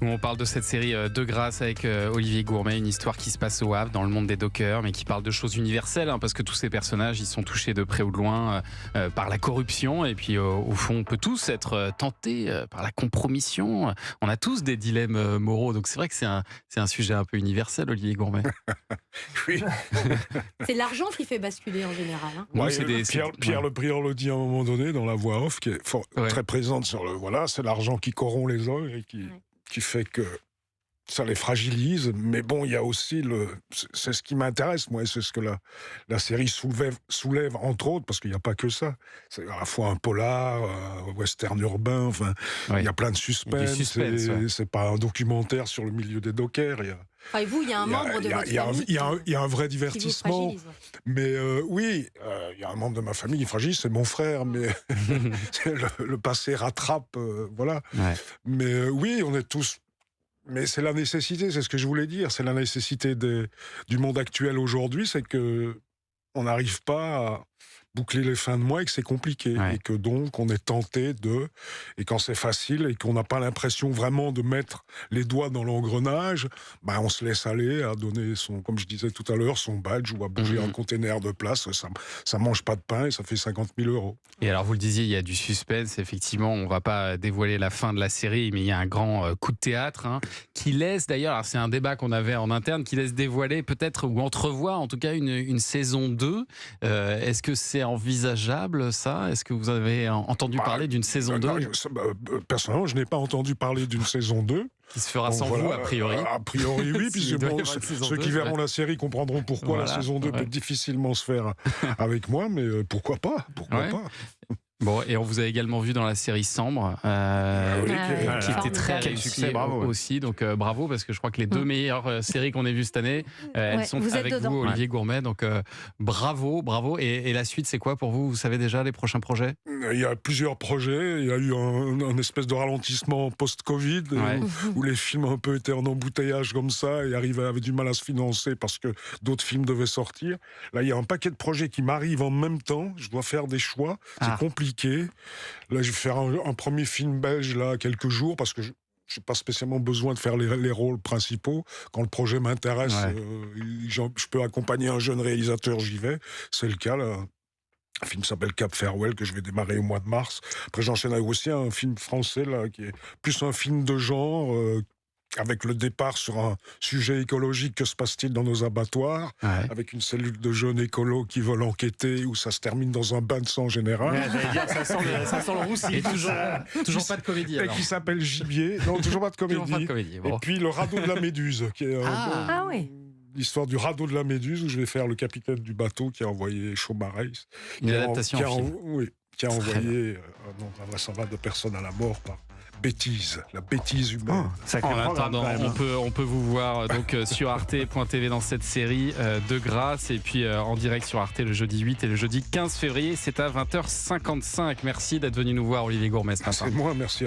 On parle de cette série De grâce avec Olivier Gourmet, une histoire qui se passe au Havre, dans le monde des dockers, mais qui parle de choses universelles, parce que tous ces personnages, ils sont touchés de près ou de loin par la corruption. Et puis, au fond, on peut tous être tentés par la compromission. On a tous des dilemmes moraux. Donc, c'est vrai que c'est un sujet un peu universel, Olivier Gourmet. Oui. C'est l'argent qui fait basculer en général. Ouais, Pierre Le Prieur le dit à un moment donné dans la voix off, qui est très présente sur le. Voilà, c'est l'argent qui corrompt les hommes et qui fait que ça les fragilise. Mais bon, il y a aussi c'est ce qui m'intéresse, moi, et c'est ce que la série soulève, entre autres, parce qu'il n'y a pas que ça. C'est à la fois un polar, un western urbain, enfin, il y a plein de suspense. C'est pas un documentaire sur le milieu des dockers. Et vous, il y a un membre de votre famille il y a un vrai divertissement. Mais oui, il y a un membre de ma famille qui est fragile, c'est mon frère, mais le passé rattrape, voilà. Ouais. Mais oui, on est tous. Mais c'est la nécessité, c'est ce que je voulais dire, c'est la nécessité du monde actuel aujourd'hui, c'est que on n'arrive pas à boucler les fins de mois et que c'est compliqué. Ouais. Et que donc on est tenté et quand c'est facile et qu'on n'a pas l'impression vraiment de mettre les doigts dans l'engrenage, on se laisse aller à donner comme je disais tout à l'heure, son badge ou à bouger un container de place. Ça mange pas de pain et ça fait 50 000 €. Et alors vous le disiez, il y a du suspense, effectivement, on va pas dévoiler la fin de la série, mais il y a un grand coup de théâtre qui laisse d'ailleurs, alors c'est un débat qu'on avait en interne, qui laisse dévoiler peut-être ou entrevoir en tout cas une saison 2. Est-ce que c'est envisageable ça ? Est-ce que vous avez entendu parler d'une saison 2 ? Personnellement, je n'ai pas entendu parler d'une saison 2. Qui se fera sans vous, a priori. A priori, oui, puisque ceux qui verront la série comprendront pourquoi la saison 2 peut difficilement se faire avec moi, mais pourquoi pas ? Pourquoi pas ? Bon, et on vous a également vu dans la série Sambre, qui était très réussie aussi. Donc bravo, parce que je crois que les deux meilleures séries qu'on ait vues cette année, elles sont avec vous, Olivier Gourmet. Donc bravo. Et la suite, c'est quoi pour vous ? Vous savez déjà les prochains projets ? Il y a plusieurs projets. Il y a eu un espèce de ralentissement post-Covid, où les films un peu étaient en embouteillage comme ça et avaient du mal à se financer parce que d'autres films devaient sortir. Là, il y a un paquet de projets qui m'arrivent en même temps. Je dois faire des choix. C'est compliqué. Là, je vais faire un premier film belge là quelques jours parce que je n'ai pas spécialement besoin de faire les rôles principaux. Quand le projet m'intéresse, je peux accompagner un jeune réalisateur, j'y vais. C'est le cas là. Un film s'appelle Cap Farewell que je vais démarrer au mois de mars. Après, j'enchaîne avec aussi un film français là qui est plus un film de genre. Avec le départ sur un sujet écologique, que se passe-t-il dans nos abattoirs, avec une cellule de jeunes écolos qui veulent enquêter, où ça se termine dans un bain de sang général. J'allais dire, ça sent le roussi. Et toujours pas de comédie. Et qui s'appelle Gibier. Non, toujours pas de comédie. Bon. Et puis Le radeau de la Méduse, qui est l'histoire du radeau de la Méduse, où je vais faire le capitaine du bateau qui a envoyé Chaumareix. Une adaptation en film. Oui, qui a envoyé un nombre invraisemblable de personnes à la mort par la bêtise humaine. En attendant, on peut vous voir donc sur arte.tv dans cette série De grâce, et puis en direct sur Arte le jeudi 8 et le jeudi 15 février, c'est à 20h55. Merci d'être venu nous voir, Olivier Gourmet, ce matin. C'est moi, merci à vous.